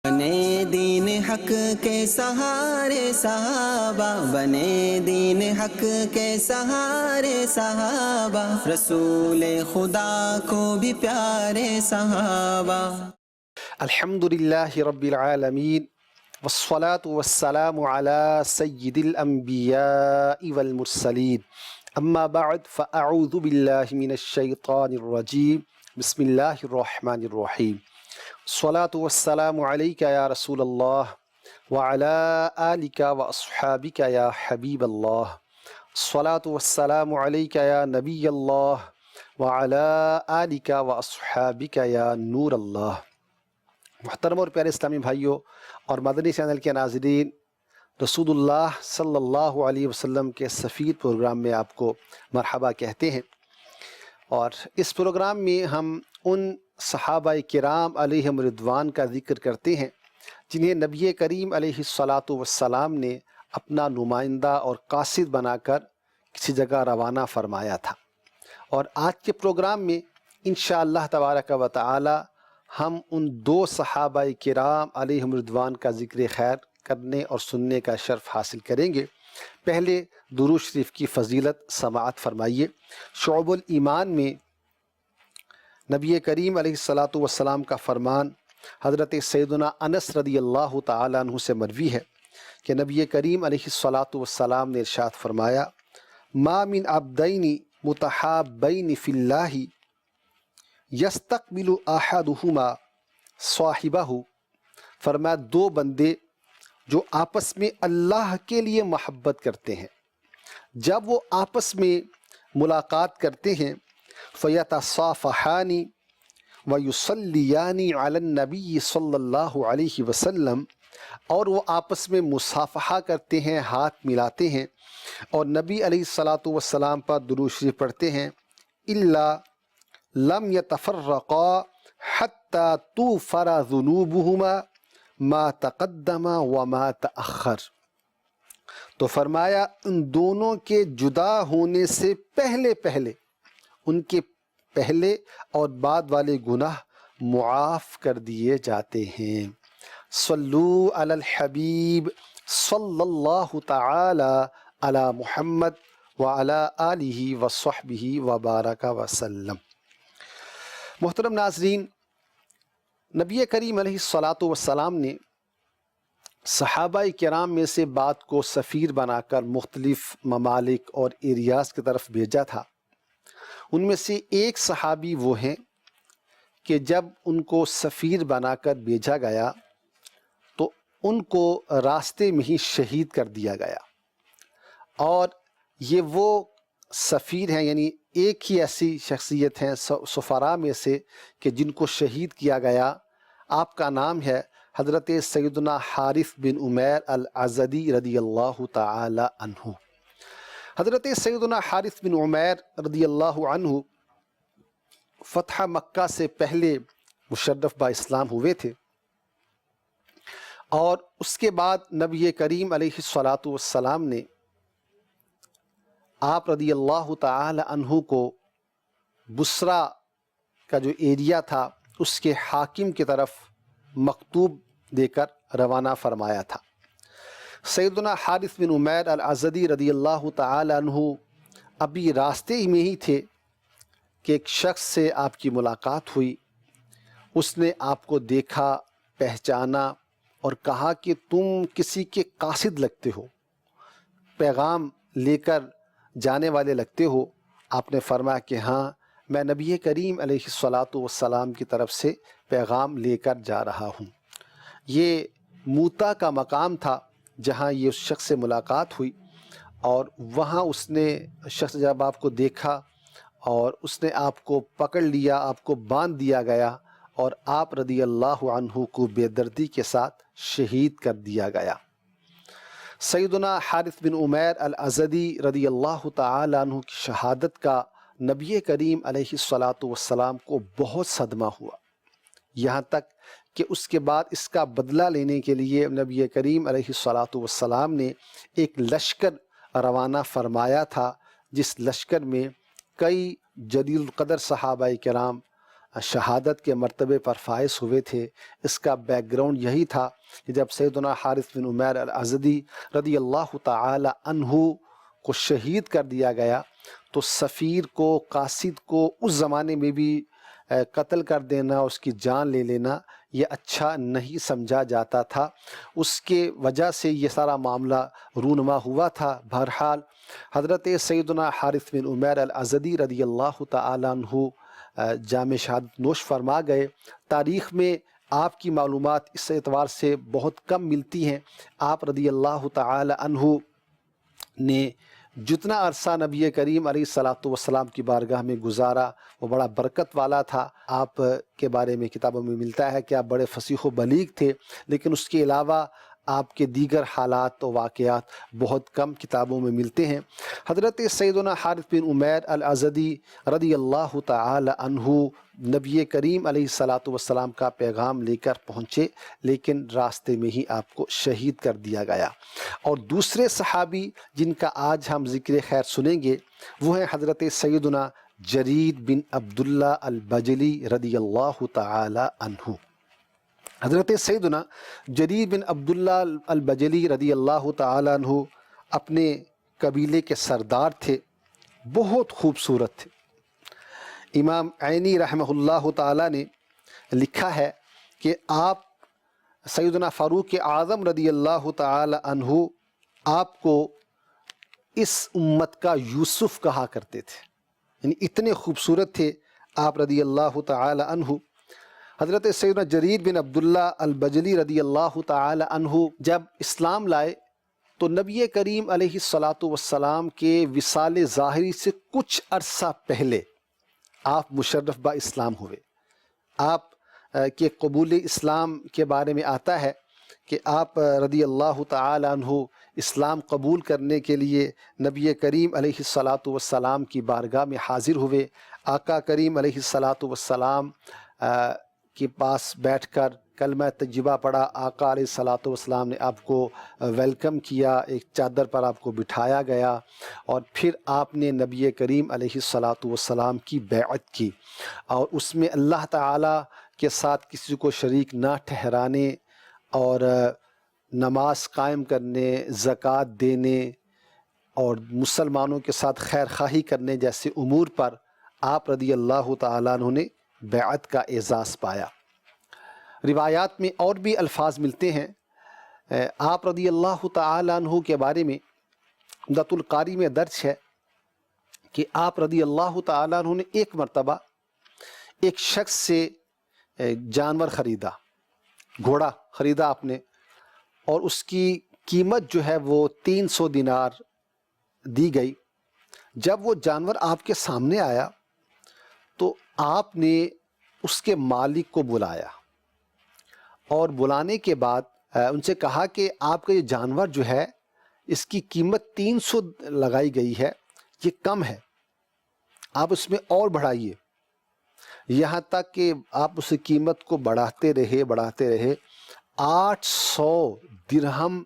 بنے دین حق کے سہارے صحابہ، بنے دین حق کے سہارے صحابہ، رسول خدا کو بھی پیارے صحابہ۔ الحمدللہ رب العالمین والصلاة والسلام على سید الانبیاء والمرسلین، اما بعد فاعوذ باللہ من الشیطان الرجیم، بسم اللہ الرحمن الرحیم۔ الصلاة والسلام علیک یا رسول اللہ وعلى آلک واصحابک یا حبیب اللہ۔ الصلاة والسلام علیک یا نبی اللہ وعلى آلک واصحابک یا نور اللہ۔ محترم اور پیارے اسلامی بھائیوں اور مدنی چینل کے ناظرین، رسول اللہ صلی اللہ علیہ وسلم کے سفیر پروگرام میں آپ کو مرحبا کہتے ہیں، اور اس پروگرام میں ہم ان صحابہ کرام علیہم رضوان کا ذکر کرتے ہیں جنہیں نبی کریم علیہ الصلاۃ والسلام نے اپنا نمائندہ اور قاصد بنا کر کسی جگہ روانہ فرمایا تھا۔ اور آج کے پروگرام میں انشاءاللہ تبارک و تعالی ہم ان دو صحابہ کرام علیہم رضوان کا ذکر خیر کرنے اور سننے کا شرف حاصل کریں گے۔ پہلے درود شریف کی فضیلت سماعت فرمائیے۔ شعب الایمان میں نبی کریم علیہ الصلاۃ والسلام کا فرمان حضرت سیدنا انس رضی اللہ تعالیٰ عنہ سے مروی ہے کہ نبی کریم علیہ الصلاۃ والسلام نے ارشاد فرمایا، ما من عبدین متحابین فی اللہ یستقبل احدہما صاحبہ، فرمایا دو بندے جو آپس میں اللہ کے لیے محبت کرتے ہیں، جب وہ آپس میں ملاقات کرتے ہیں فیتصافحان ویصلیان علی النبی صلی اللہ علیہ وسلم، اور وہ آپس میں مصافحہ کرتے ہیں، ہاتھ ملاتے ہیں اور نبی علیہ الصلاۃ والسلام پر درود شریف پڑھتے ہیں، الا لم یتفرقا حتی توفر ذنوبہما ما تقدم وما تأخر۔ تو فرمایا ان دونوں کے جدا ہونے سے پہلے ان کے پہلے اور بعد والے گناہ معاف کر دیے جاتے ہیں۔ صلو علی الحبیب صلی اللہ تعالی علی محمد وعلی آلہ وصحبہ وبارک وسلم۔ محترم ناظرین، نبی کریم علیہ الصلاۃ والسلام نے صحابہ کرام میں سے بعض کو سفیر بنا کر مختلف ممالک اور ایریاز کی طرف بھیجا تھا۔ ان میں سے ایک صحابی وہ ہیں کہ جب ان کو سفیر بنا کر بھیجا گیا تو ان کو راستے میں ہی شہید کر دیا گیا، اور یہ وہ سفیر ہیں، یعنی ایک ہی ایسی شخصیت ہیں سفراء میں سے کہ جن کو شہید کیا گیا۔ آپ کا نام ہے حضرت سیدنا حارث بن عمیر الازدی رضی اللہ تعالی عنہ۔ حضرت سیدنا حارث بن عمیر رضی اللہ عنہ فتح مکہ سے پہلے مشرف با اسلام ہوئے تھے، اور اس کے بعد نبی کریم علیہ الصلاۃ والسلام نے آپ رضی اللہ تعالی عنہ کو بصرہ کا جو ایریا تھا اس کے حاکم کی طرف مکتوب دے کر روانہ فرمایا تھا۔ سیدنا حارث بن عمیر الازدی رضی اللہ تعالی عنہ ابھی راستے میں ہی تھے کہ ایک شخص سے آپ کی ملاقات ہوئی۔ اس نے آپ کو دیکھا، پہچانا اور کہا کہ تم کسی کے قاصد لگتے ہو، پیغام لے کر جانے والے لگتے ہو۔ آپ نے فرمایا کہ ہاں، میں نبی کریم علیہ الصلاۃ والسلام کی طرف سے پیغام لے کر جا رہا ہوں۔ یہ موتا کا مقام تھا جہاں یہ اس شخص سے ملاقات ہوئی، اور وہاں اس نے شخص جب آپ کو دیکھا اور اس نے آپ کو پکڑ لیا، آپ کو باندھ دیا گیا، اور آپ رضی اللہ عنہ کو بے دردی کے ساتھ شہید کر دیا گیا۔ سیدنا حارث بن عمیر الازدی رضی اللہ تعالی عنہ کی شہادت کا نبی کریم علیہ الصلاۃ والسلام کو بہت صدمہ ہوا، یہاں تک کہ اس کے بعد اس کا بدلہ لینے کے لیے نبی کریم علیہ الصلاۃ والسلام نے ایک لشکر روانہ فرمایا تھا، جس لشکر میں کئی جلیل القدر صحابہ کرام شہادت کے مرتبے پر فائز ہوئے تھے، اس کا بیک گراؤنڈ یہی تھا کہ جب سیدنا حارث بن عمیر الازدی رضی اللہ تعالی عنہ کو شہید کر دیا گیا تو سفیر کو، قاصد کو اس زمانے میں بھی قتل کر دینا، اس کی جان لے لینا یہ اچھا نہیں سمجھا جاتا تھا۔ اس کے وجہ سے یہ سارا معاملہ رونما ہوا تھا۔ بہرحال حضرت سیدنا حارث بن عمیر الازدی رضی اللہ تعالی عنہ جام شہادت نوش فرما گئے۔ تاریخ میں آپ کی معلومات اس اعتبار سے بہت کم ملتی ہیں۔ آپ رضی اللہ تعالی عنہ نے جتنا عرصہ نبی کریم علیہ الصلاۃ والسلام کی بارگاہ میں گزارا وہ بڑا برکت والا تھا۔ آپ کے بارے میں کتابوں میں ملتا ہے کہ آپ بڑے فصیح و بلیغ تھے، لیکن اس کے علاوہ آپ کے دیگر حالات و واقعات بہت کم کتابوں میں ملتے ہیں۔ حضرت سیدنا حارث بن عمیر الازدی رضی اللہ تعالی عنہ نبی کریم علیہ الصلاۃ والسلام کا پیغام لے کر پہنچے، لیکن راستے میں ہی آپ کو شہید کر دیا گیا۔ اور دوسرے صحابی جن کا آج ہم ذکر خیر سنیں گے وہ ہیں حضرت سیدنا جریر بن عبداللہ البجلی رضی اللہ تعالی عنہ۔ حضرت سیدنا جریر بن عبداللہ البجلی رضی اللہ تعالی عنہ اپنے قبیلے کے سردار تھے، بہت خوبصورت تھے۔ امام عینی رحمہ اللہ تعالی نے لکھا ہے کہ آپ سیدنا فاروق اعظم رضی اللہ تعالی عنہ آپ کو اس امت کا یوسف کہا کرتے تھے، یعنی اتنے خوبصورت تھے آپ رضی اللہ تعالی عنہ۔ حضرت سیدنا جریر بن عبداللہ البجلی رضی اللہ تعالی عنہ جب اسلام لائے تو نبی کریم علیہ الصلاۃ والسلام کے وصال ظاہری سے کچھ عرصہ پہلے آپ مشرف با اسلام ہوئے۔ آپ کے قبول اسلام کے بارے میں آتا ہے کہ آپ رضی اللہ تعالی عنہ اسلام قبول کرنے کے لیے نبی کریم علیہ الصلاۃ والسلام کی بارگاہ میں حاضر ہوئے۔ آقا کریم علیہ الصلاۃ والسلام کے پاس بیٹھ کر کلمہ طیبہ پڑھا۔ آقا علیہ الصلاۃ والسلام نے آپ کو ویلکم کیا، ایک چادر پر آپ کو بٹھایا گیا اور پھر آپ نے نبی کریم علیہ الصلاۃ والسلام کی بیعت کی، اور اس میں اللہ تعالیٰ کے ساتھ کسی کو شریک نہ ٹھہرانے اور نماز قائم کرنے، زکوٰۃ دینے اور مسلمانوں کے ساتھ خیر خواہی کرنے جیسے امور پر آپ رضی اللہ تعالیٰ عنہ نے بیعت کا اعزاز پایا۔ روایات میں اور بھی الفاظ ملتے ہیں۔ آپ رضی اللہ تعالیٰ عنہ کے بارے میں عمدۃ القاری میں درج ہے کہ آپ رضی اللہ تعالیٰ عنہ نے ایک مرتبہ ایک شخص سے جانور خریدا، گھوڑا خریدا آپ نے، اور اس کی قیمت جو ہے وہ 300 دینار دی گئی۔ جب وہ جانور آپ کے سامنے آیا تو آپ نے اس کے مالک کو بلایا اور بلانے کے بعد ان سے کہا کہ آپ کا یہ جانور جو ہے اس کی قیمت 300 لگائی گئی ہے، یہ کم ہے، آپ اس میں اور بڑھائیے۔ یہاں تک کہ آپ اس قیمت کو بڑھاتے رہے 800 درہم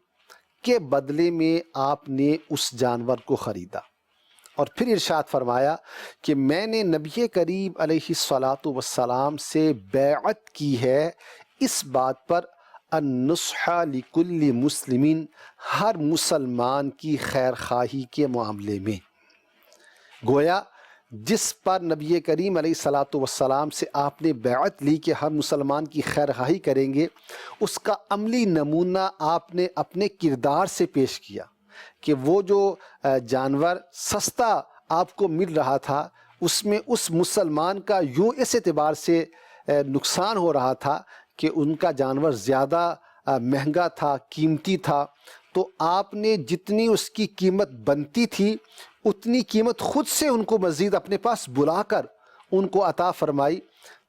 کے بدلے میں آپ نے اس جانور کو خریدا، اور پھر ارشاد فرمایا کہ میں نے نبی کریم علیہ الصلاۃ والسلام سے بیعت کی ہے اس بات پر النصح لکل مسلمین، ہر مسلمان کی خیر خواہی کے معاملے میں۔ گویا جس پر نبی کریم علیہ الصلاۃ والسلام سے آپ نے بیعت لی کہ ہر مسلمان کی خیر خواہی کریں گے، اس کا عملی نمونہ آپ نے اپنے کردار سے پیش کیا کہ وہ جو جانور سستا آپ کو مل رہا تھا اس میں اس مسلمان کا یوں اس اعتبار سے نقصان ہو رہا تھا کہ ان کا جانور زیادہ مہنگا تھا، قیمتی تھا، تو آپ نے جتنی اس کی قیمت بنتی تھی اتنی قیمت خود سے ان کو مزید اپنے پاس بلا کر ان کو عطا فرمائی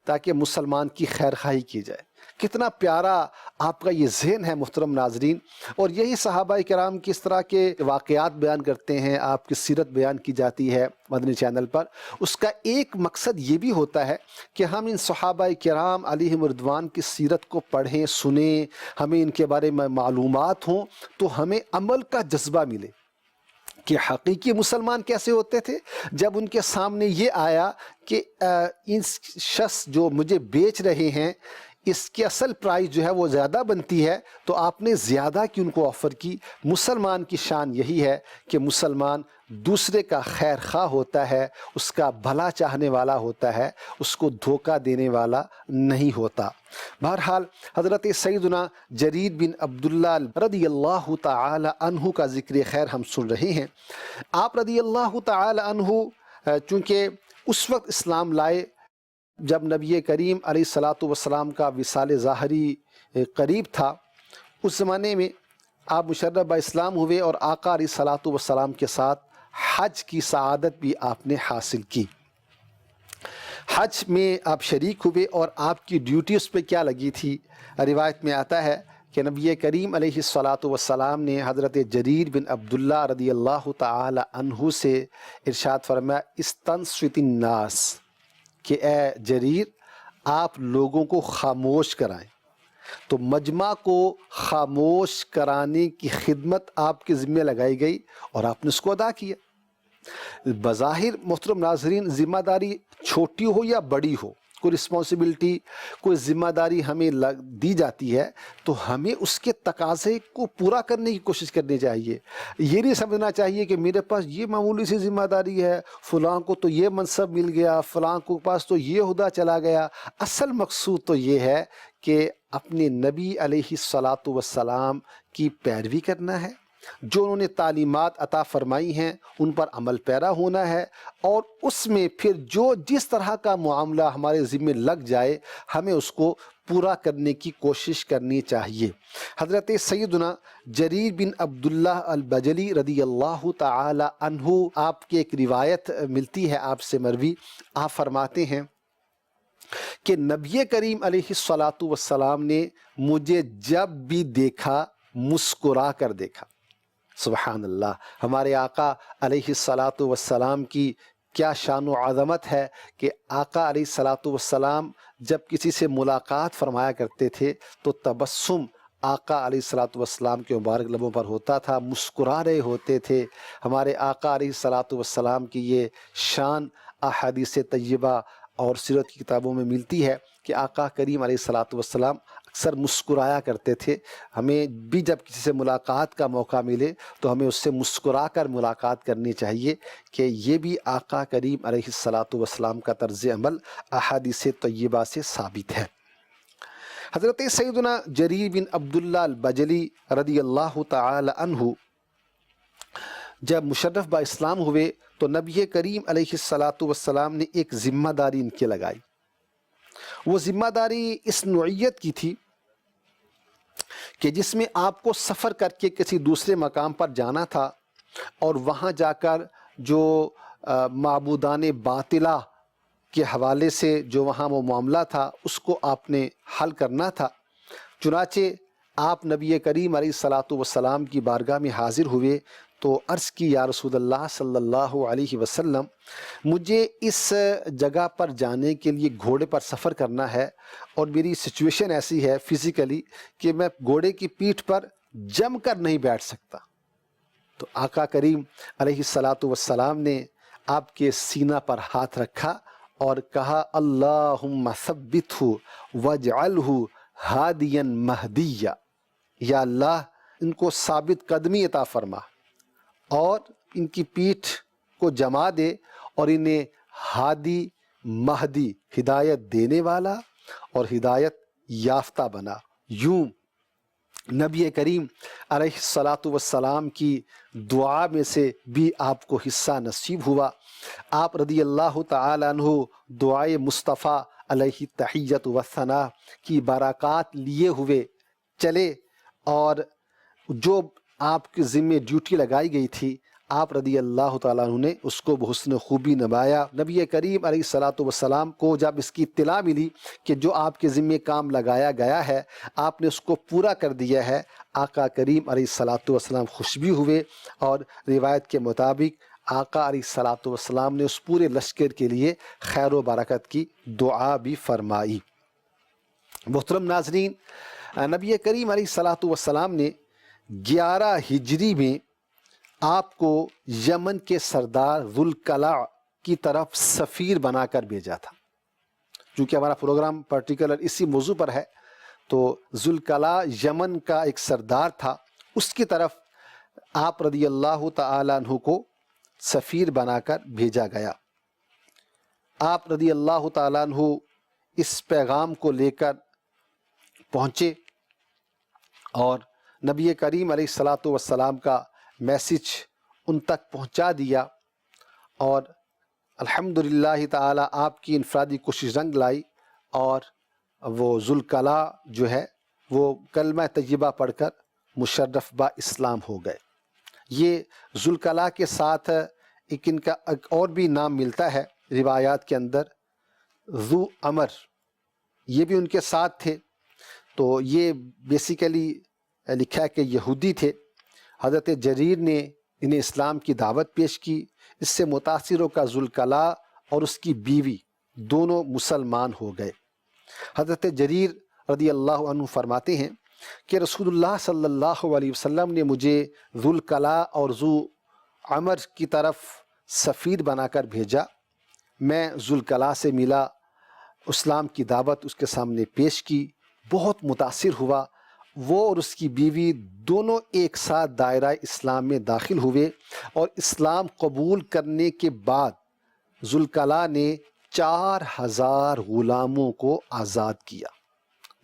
تاکہ مسلمان کی خیر خواہی کی جائے۔ کتنا پیارا آپ کا یہ ذہن ہے محترم ناظرین، اور یہی صحابہ کرام کس طرح کے واقعات بیان کرتے ہیں، آپ کی سیرت بیان کی جاتی ہے مدنی چینل پر۔ اس کا ایک مقصد یہ بھی ہوتا ہے کہ ہم ان صحابہ کرام علیہم رضوان کی سیرت کو پڑھیں، سنیں، ہمیں ان کے بارے میں معلومات ہوں تو ہمیں عمل کا جذبہ ملے، کہ حقیقی مسلمان کیسے ہوتے تھے؟ جب ان کے سامنے یہ آیا کہ ان شخص جو مجھے بیچ رہے ہیں اس کی اصل پرائز جو ہے وہ زیادہ بنتی ہے، تو آپ نے زیادہ کی ان کو آفر کی۔ مسلمان کی شان یہی ہے کہ مسلمان دوسرے کا خیر خواہ ہوتا ہے، اس کا بھلا چاہنے والا ہوتا ہے، اس کو دھوکہ دینے والا نہیں ہوتا۔ بہرحال حضرت سیدنا جریر بن عبداللہ رضی اللہ تعالی عنہ کا ذکر خیر ہم سن رہے ہیں۔ آپ رضی اللہ تعالی عنہ چونکہ اس وقت اسلام لائے جب نبی کریم علیہ الصلاۃ والسلام کا وصال ظاہری قریب تھا، اس زمانے میں آپ مشرف با اسلام ہوئے اور آقا علیہ الصلاۃ والسلام کے ساتھ حج کی سعادت بھی آپ نے حاصل کی۔ حج میں آپ شریک ہوئے اور آپ کی ڈیوٹی اس پہ کیا لگی تھی؟ روایت میں آتا ہے کہ نبی کریم علیہ الصلاۃ والسلام نے حضرت جریر بن عبداللہ رضی اللہ تعالی عنہ سے ارشاد فرمایا استنصت الناس، کہ اے جریر آپ لوگوں کو خاموش کرائیں۔ تو مجمع کو خاموش کرانے کی خدمت آپ کے ذمہ لگائی گئی اور آپ نے اس کو ادا کیا۔ بظاہر محترم ناظرین ذمہ داری چھوٹی ہو یا بڑی ہو، کوئی رسپانسبلٹی کوئی ذمہ داری ہمیں دی جاتی ہے تو ہمیں اس کے تقاضے کو پورا کرنے کی کوشش کرنی چاہیے۔ یہ نہیں سمجھنا چاہیے کہ میرے پاس یہ معمولی سی ذمہ داری ہے، فلاں کو تو یہ منصب مل گیا، فلاں کو پاس تو یہ عہدہ چلا گیا۔ اصل مقصود تو یہ ہے کہ اپنے نبی علیہ الصلاۃ والسلام کی پیروی کرنا ہے، جو انہوں نے تعلیمات عطا فرمائی ہیں ان پر عمل پیرا ہونا ہے، اور اس میں پھر جو جس طرح کا معاملہ ہمارے ذمہ لگ جائے ہمیں اس کو پورا کرنے کی کوشش کرنی چاہیے۔ حضرت سیدنا جریر بن عبداللہ البجلی رضی اللہ تعالی عنہ، آپ کی ایک روایت ملتی ہے آپ سے مروی، آپ فرماتے ہیں کہ نبی کریم علیہ الصلاۃ والسلام نے مجھے جب بھی دیکھا مسکرا کر دیکھا۔ سبحان اللہ، ہمارے آقا علیہ الصلاۃ والسلام کی کیا شان و عظمت ہے کہ آقا علیہ الصلاۃ والسلام جب کسی سے ملاقات فرمایا کرتے تھے تو تبسم آقا علیہ الصلاۃ والسلام کے مبارک لبوں پر ہوتا تھا، مسکرا رہے ہوتے تھے۔ ہمارے آقا علیہ الصلاۃ والسلام کی یہ شان احادیث طیبہ اور سیرت کی کتابوں میں ملتی ہے کہ آقا کریم علیہ الصلاۃ والسلام اکثر مسکرایا کرتے تھے۔ ہمیں بھی جب کسی سے ملاقات کا موقع ملے تو ہمیں اس سے مسکرا کر ملاقات کرنی چاہیے، کہ یہ بھی آقا کریم علیہ الصلاۃ والسلام کا طرز عمل احادیث طیبہ سے ثابت ہے۔ حضرت سیدنا جریر بن عبداللہ البجلی رضی اللہ تعالی عنہ جب مشرف با اسلام ہوئے تو نبی کریم علیہ الصلاۃ والسلام نے ایک ذمہ داری ان کے لگائی۔ وہ ذمہ داری اس نوعیت کی تھی کہ جس میں آپ کو سفر کر کے کسی دوسرے مقام پر جانا تھا اور وہاں جا کر جو معبودان باطلہ کے حوالے سے جو وہاں وہ معاملہ تھا اس کو آپ نے حل کرنا تھا۔ چنانچہ آپ نبی کریم علیہ الصلاۃ والسلام کی بارگاہ میں حاضر ہوئے تو عرض کی یا رسول اللہ صلی اللہ علیہ وسلم، مجھے اس جگہ پر جانے کے لیے گھوڑے پر سفر کرنا ہے اور میری سچویشن ایسی ہے فزیکلی کہ میں گھوڑے کی پیٹھ پر جم کر نہیں بیٹھ سکتا۔ تو آقا کریم علیہ الصلاۃ والسلام نے آپ کے سینہ پر ہاتھ رکھا اور کہا اللہم ثبتہ واجعلہ ہادیا مہدیا، یا اللہ ان کو ثابت قدمی عطا فرما اور ان کی پیٹھ کو جما دے اور انہیں ہادی مہدی ہدایت دینے والا اور ہدایت یافتہ بنا۔ یوں نبی کریم علیہ الصلاۃ والسلام کی دعا میں سے بھی آپ کو حصہ نصیب ہوا۔ آپ رضی اللہ تعالی عنہ دعائے مصطفیٰ علیہ تحیت و ثنا کی برکات لیے ہوئے چلے، اور جو آپ کے ذمہ ڈیوٹی لگائی گئی تھی آپ رضی اللہ تعالیٰ عنہ نے اس کو بحسن خوبی نبھایا۔ نبی کریم علیہ الصلاۃ والسلام کو جب اس کی اطلاع ملی کہ جو آپ کے ذمہ کام لگایا گیا ہے آپ نے اس کو پورا کر دیا ہے، آقا کریم علیہ الصلاۃ والسلام خوش بھی ہوئے، اور روایت کے مطابق آقا علیہ الصلاۃ والسلام نے اس پورے لشکر کے لیے خیر و برکت کی دعا بھی فرمائی۔ محترم ناظرین، نبی کریم علیہ الصلاۃ والسلام نے 11 ہجری میں آپ کو یمن کے سردار ذوالقلاع کی طرف سفیر بنا کر بھیجا تھا۔ چونکہ ہمارا پروگرام پرٹیکولر اسی موضوع پر ہے، تو ذوالقلاع یمن کا ایک سردار تھا، اس کی طرف آپ رضی اللہ تعالیٰ عنہ کو سفیر بنا کر بھیجا گیا۔ آپ رضی اللہ تعالیٰ عنہ اس پیغام کو لے کر پہنچے اور نبی کریم علیہ الصلاۃ والسلام کا میسج ان تک پہنچا دیا، اور الحمدللہ تعالیٰ آپ کی انفرادی کوشش رنگ لائی، اور وہ ذوالقلاع جو ہے وہ کلمہ طیبہ پڑھ کر مشرف با اسلام ہو گئے۔ یہ ذوالقلاع کے ساتھ ایک ان کا ایک اور بھی نام ملتا ہے روایات کے اندر، ذو عمر، یہ بھی ان کے ساتھ تھے۔ تو یہ بیسیکلی لکھا ہے کہ یہودی تھے۔ حضرت جریر نے انہیں اسلام کی دعوت پیش کی، اس سے متاثر ہو کر ذوالقلاع اور اس کی بیوی دونوں مسلمان ہو گئے۔ حضرت جریر رضی اللہ عنہ فرماتے ہیں کہ رسول اللہ صلی اللہ علیہ وسلم نے مجھے ذوالقلاع اور ذو عمر کی طرف سفیر بنا کر بھیجا۔ میں ذوالقلاع سے ملا، اسلام کی دعوت اس کے سامنے پیش کی، بہت متاثر ہوا۔ وہ اور اس کی بیوی دونوں ایک ساتھ دائرہ اسلام میں داخل ہوئے، اور اسلام قبول کرنے کے بعد ذوالقلاع نے 4000 غلاموں کو آزاد کیا۔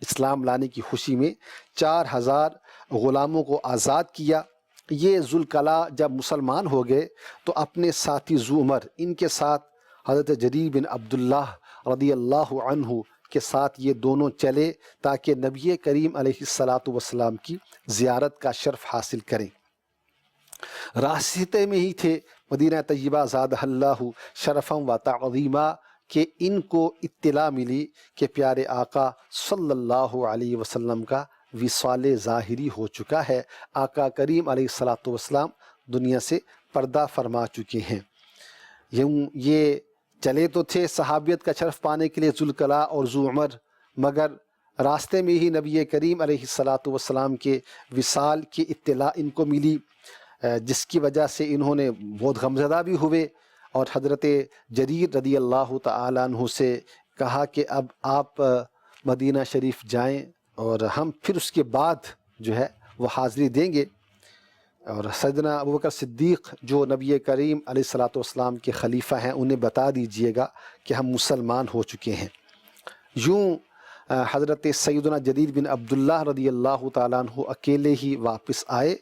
اسلام لانے کی خوشی میں 4000 غلاموں کو آزاد کیا۔ یہ ذوالقلاع جب مسلمان ہو گئے تو اپنے ساتھی ذو عمر، ان کے ساتھ حضرت جریر بن عبداللہ رضی اللہ عنہ کے ساتھ یہ دونوں چلے تاکہ نبی کریم علیہ الصلاۃ والسلام کی زیارت کا شرف حاصل کریں۔ راستے میں ہی تھے مدینہ طیبہ زادہ اللہ شرفا و تعظیما کہ ان کو اطلاع ملی کہ پیارے آقا صلی اللہ علیہ وسلم کا وصال ظاہری ہو چکا ہے، آقا کریم علیہ الصلاۃ والسلام دنیا سے پردہ فرما چکے ہیں۔ یہ چلے تو تھے صحابیت کا شرف پانے کے لیے ذوالقلاع اور ذو عمر، مگر راستے میں ہی نبی کریم علیہ الصلاۃ والسلام کے وصال کی اطلاع ان کو ملی، جس کی وجہ سے انہوں نے بہت غمزدہ بھی ہوئے، اور حضرت جریر رضی اللہ تعالیٰ عنہ سے کہا کہ اب آپ مدینہ شریف جائیں اور ہم پھر اس کے بعد جو ہے وہ حاضری دیں گے۔ اور سیدنا ابوبکر صدیق جو نبی کریم علیہ الصلاۃ والسلام کے خلیفہ ہیں، انہیں بتا دیجئے گا کہ ہم مسلمان ہو چکے ہیں۔ یوں حضرت سیدنا جریر بن عبداللہ رضی اللہ تعالیٰ عنہ اکیلے ہی واپس آئے،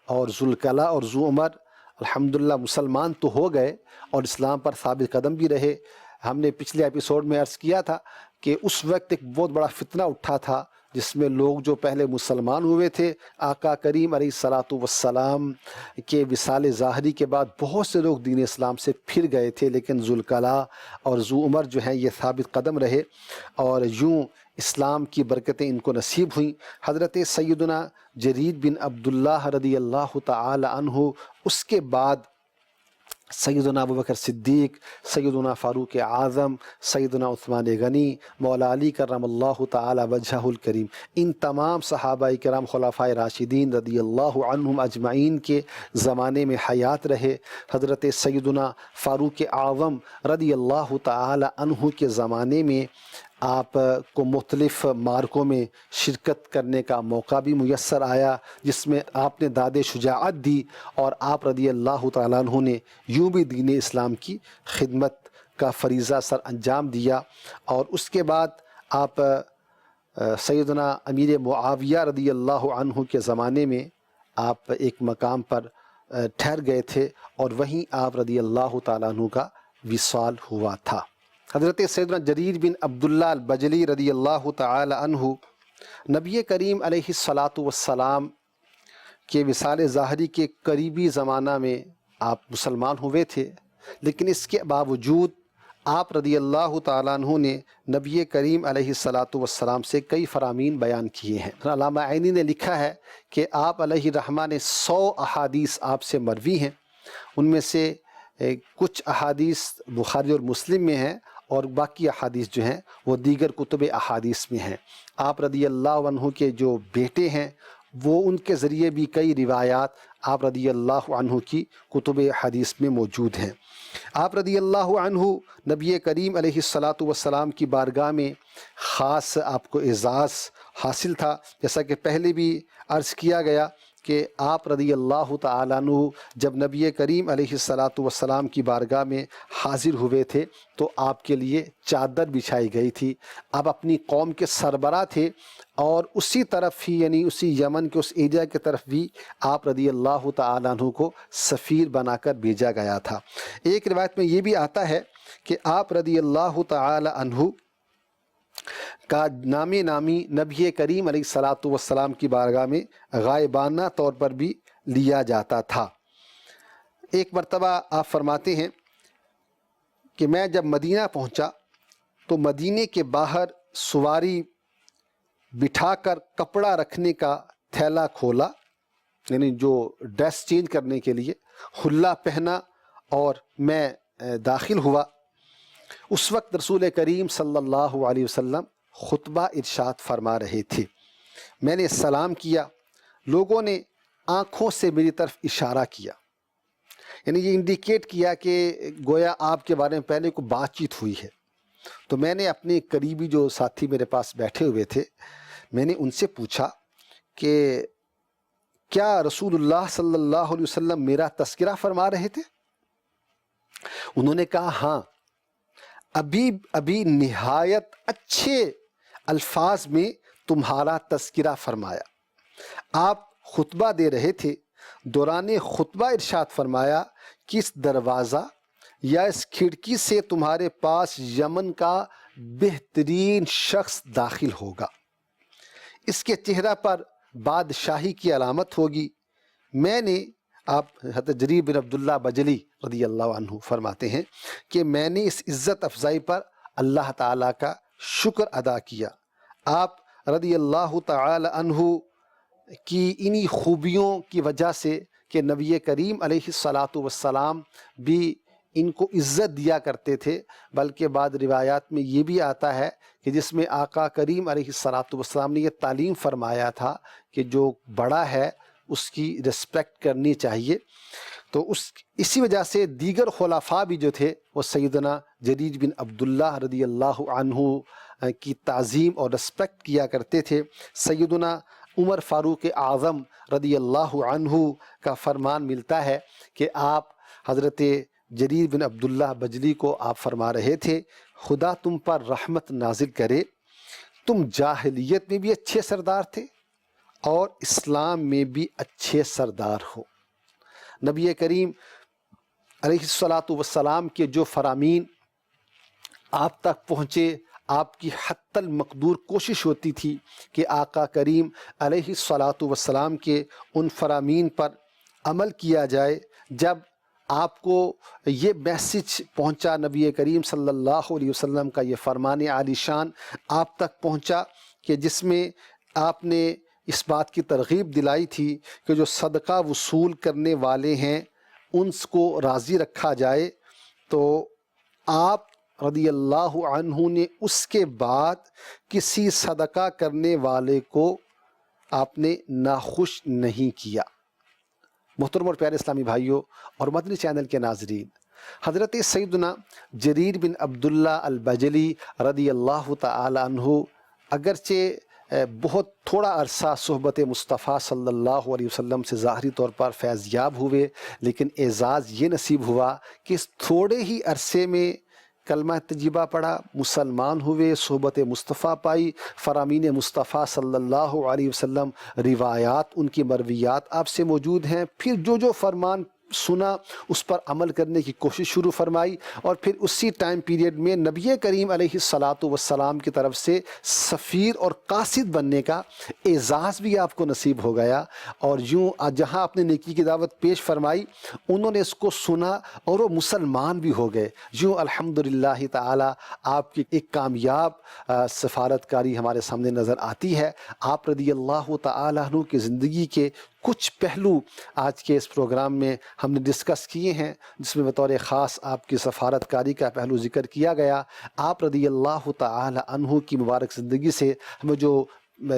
اور ذوالقلاع اور ذو عمر الحمدللہ مسلمان تو ہو گئے اور اسلام پر ثابت قدم بھی رہے۔ ہم نے پچھلے ایپیسوڈ میں عرض کیا تھا کہ اس وقت ایک بہت بڑا فتنہ اٹھا تھا، جس میں لوگ جو پہلے مسلمان ہوئے تھے، آقا کریم علیہ الصلاۃ والسلام کے وصال ظاہری کے بعد بہت سے لوگ دین اسلام سے پھر گئے تھے، لیکن ذوالقلاع اور ذو عمر جو ہیں یہ ثابت قدم رہے، اور یوں اسلام کی برکتیں ان کو نصیب ہوئیں۔ حضرت سیدنا جریر بن عبداللہ رضی اللہ تعالی عنہ، اس کے بعد سیدنا ابوبکر صدیق، سیدنا فاروق اعظم، سیدنا عثمان غنی، مولا علی کرم اللہ تعالی وجہہ الکریم، ان تمام صحابہ کرام خلفائے راشدین رضی اللہ عنہم اجمعین کے زمانے میں حیات رہے۔ حضرت سیدنا فاروق اعظم رضی اللہ تعالی عنہ کے زمانے میں آپ کو مختلف معرکوں میں شرکت کرنے کا موقع بھی میسر آیا، جس میں آپ نے داد شجاعت دی، اور آپ رضی اللہ تعالیٰ عنہ نے یوں بھی دین اسلام کی خدمت کا فریضہ سر انجام دیا۔ اور اس کے بعد آپ سیدنا امیر معاویہ رضی اللہ عنہ کے زمانے میں آپ ایک مقام پر ٹھہر گئے تھے، اور وہیں آپ رضی اللہ تعالیٰ عنہ کا وصال ہوا تھا۔ حضرت سیدنا جریر بن عبداللہ البجلی رضی اللہ تعالی عنہ نبی کریم علیہ الصلاۃ والسلام کے وصال ظاہری کے قریبی زمانہ میں آپ مسلمان ہوئے تھے، لیکن اس کے باوجود آپ رضی اللہ تعالیٰ عنہ نے نبی کریم علیہ الصلاۃ والسلام سے کئی فرامین بیان کیے ہیں۔ علامہ عینی نے لکھا ہے کہ آپ علیہ الرحمہ نے 100 احادیث آپ سے مروی ہیں، ان میں سے کچھ احادیث بخاری اور مسلم میں ہیں، اور باقی احادیث جو ہیں وہ دیگر کتب احادیث میں ہیں۔ آپ رضی اللہ عنہ کے جو بیٹے ہیں وہ ان کے ذریعے بھی کئی روایات آپ رضی اللہ عنہ کی کتب حدیث میں موجود ہیں۔ آپ رضی اللہ عنہ نبی کریم علیہ الصلاۃ والسلام کی بارگاہ میں خاص آپ کو اعزاز حاصل تھا، جیسا کہ پہلے بھی عرض کیا گیا کہ آپ رضی اللہ تعالیٰ عنہ جب نبی کریم علیہ الصلاۃ والسلام کی بارگاہ میں حاضر ہوئے تھے تو آپ کے لیے چادر بچھائی گئی تھی۔ آپ اپنی قوم کے سربراہ تھے اور اسی طرف ہی یعنی اسی یمن کے اس ایریا کی طرف بھی آپ رضی اللہ تعالیٰ عنہ کو سفیر بنا کر بھیجا گیا تھا۔ ایک روایت میں یہ بھی آتا ہے کہ آپ رضی اللہ تعالیٰ عنہ کا نامی نبی کریم علیہ الصلاۃ والسلام کی بارگاہ میں غائبانہ طور پر بھی لیا جاتا تھا۔ ایک مرتبہ آپ فرماتے ہیں کہ میں جب مدینہ پہنچا تو مدینے کے باہر سواری بٹھا کر کپڑا رکھنے کا تھیلا کھولا، یعنی جو ڈریس چینج کرنے کے لیے حلہ پہنا اور میں داخل ہوا۔ اس وقت رسول کریم صلی اللہ علیہ وسلم خطبہ ارشاد فرما رہے تھے۔ میں نے سلام کیا، لوگوں نے آنکھوں سے میری طرف اشارہ کیا، یعنی یہ انڈیکیٹ کیا کہ گویا آپ کے بارے میں پہلے کوئی بات چیت ہوئی ہے۔ تو میں نے اپنے قریبی جو ساتھی میرے پاس بیٹھے ہوئے تھے، میں نے ان سے پوچھا کہ کیا رسول اللہ صلی اللہ علیہ وسلم میرا تذکرہ فرما رہے تھے؟ انہوں نے کہا ہاں، ابھی نہایت اچھے الفاظ میں تمہارا تذکرہ فرمایا۔ آپ خطبہ دے رہے تھے، دوران خطبہ ارشاد فرمایا کہ اس دروازہ یا اس کھڑکی سے تمہارے پاس یمن کا بہترین شخص داخل ہوگا، اس کے چہرہ پر بادشاہی کی علامت ہوگی۔ میں نے آپ حضرت جریر بن عبداللہ بجلی رضی اللہ عنہ فرماتے ہیں کہ میں نے اس عزت افزائی پر اللہ تعالیٰ کا شکر ادا کیا۔ آپ رضی اللہ تعالی عنہ کی انہی خوبیوں کی وجہ سے کہ نبی کریم علیہ الصلاۃ والسلام بھی ان کو عزت دیا کرتے تھے، بلکہ بعض روایات میں یہ بھی آتا ہے کہ جس میں آقا کریم علیہ الصلاۃ والسلام نے یہ تعلیم فرمایا تھا کہ جو بڑا ہے اس کی رسپیکٹ کرنی چاہیے۔ تو اسی وجہ سے دیگر خلفاء بھی جو تھے وہ سیدنا جریر بن عبداللہ رضی اللہ عنہ کی تعظیم اور رسپیکٹ کیا کرتے تھے۔ سیدنا عمر فاروق اعظم رضی اللہ عنہ کا فرمان ملتا ہے کہ آپ حضرت جریر بن عبداللہ بجلی کو آپ فرما رہے تھے، خدا تم پر رحمت نازل کرے، تم جاہلیت میں بھی اچھے سردار تھے اور اسلام میں بھی اچھے سردار ہو۔ نبی کریم علیہ الصلاۃ والسلام کے جو فرامین آپ تک پہنچے، آپ کی حتی المقدور کوشش ہوتی تھی کہ آقا کریم علیہ الصلاۃ والسلام کے ان فرامین پر عمل کیا جائے۔ جب آپ کو یہ میسج پہنچا، نبی کریم صلی اللہ علیہ وسلم کا یہ فرمان عالی شان آپ تک پہنچا کہ جس میں آپ نے اس بات کی ترغیب دلائی تھی کہ جو صدقہ وصول کرنے والے ہیں ان کو راضی رکھا جائے، تو آپ رضی اللہ عنہ نے اس کے بعد کسی صدقہ کرنے والے کو آپ نے ناخوش نہیں کیا۔ محترم اور پیارے اسلامی بھائیوں اور مدنی چینل کے ناظرین، حضرت سیدنا جریر بن عبداللہ البجلی رضی اللہ تعالی عنہ اگرچہ بہت تھوڑا عرصہ صحبت مصطفیٰ صلی اللہ علیہ وسلم سے ظاہری طور پر فیض یاب ہوئے، لیکن اعزاز یہ نصیب ہوا کہ اس تھوڑے ہی عرصے میں کلمہ طیبہ پڑھا، مسلمان ہوئے، صحبت مصطفیٰ پائی، فرامین مصطفیٰ صلی اللہ علیہ وسلم روایات ان کی مرویات آپ سے موجود ہیں۔ پھر جو فرمان سنا اس پر عمل کرنے کی کوشش شروع فرمائی، اور پھر اسی ٹائم پیریڈ میں نبی کریم علیہ الصلاۃ والسلام کی طرف سے سفیر اور قاصد بننے کا اعزاز بھی آپ کو نصیب ہو گیا۔ اور یوں جہاں آپ نے نیکی کی دعوت پیش فرمائی انہوں نے اس کو سنا اور وہ مسلمان بھی ہو گئے۔ یوں الحمدللہ تعالی آپ کی ایک کامیاب سفارتکاری ہمارے سامنے نظر آتی ہے۔ آپ رضی اللہ تعالی عنہ کی زندگی کے کچھ پہلو آج کے اس پروگرام میں ہم نے ڈسکس کیے ہیں، جس میں بطور خاص آپ کی سفارتکاری کا پہلو ذکر کیا گیا۔ آپ رضی اللہ تعالی عنہ کی مبارک زندگی سے ہمیں جو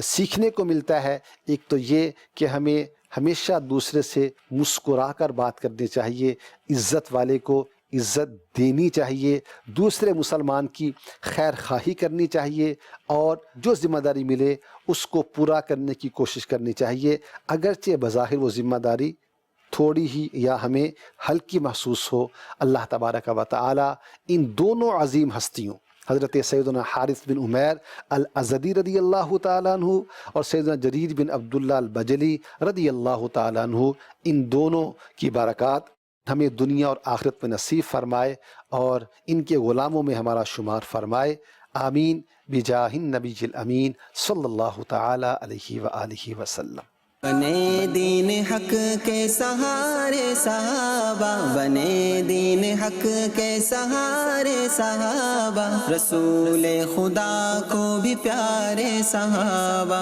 سیکھنے کو ملتا ہے، ایک تو یہ کہ ہمیں ہمیشہ دوسرے سے مسکرا کر بات کرنی چاہیے، عزت والے کو عزت دینی چاہیے، دوسرے مسلمان کی خیر خواہی کرنی چاہیے، اور جو ذمہ داری ملے اس کو پورا کرنے کی کوشش کرنی چاہیے، اگرچہ بظاہر وہ ذمہ داری تھوڑی ہی یا ہمیں ہلکی محسوس ہو۔ اللہ تبارک و تعالی ان دونوں عظیم ہستیوں حضرت سیدنا حارث بن عمیر الازدی رضی اللہ تعالیٰ عنہ اور سیدنا جریر بن عبداللہ البجلی رضی اللہ تعالیٰ عنہ، ان دونوں کی برکات ہمیں دنیا اور آخرت میں نصیب فرمائے اور ان کے غلاموں میں ہمارا شمار فرمائے، آمین بجاہ النبی الامین صلی اللہ تعالیٰ علیہ وآلہ وسلم۔ بنے دین حق کے سہارے صحابہ، بنے دین حق کے سہارے صحابہ، رسول خدا کو بھی پیارے صحابہ۔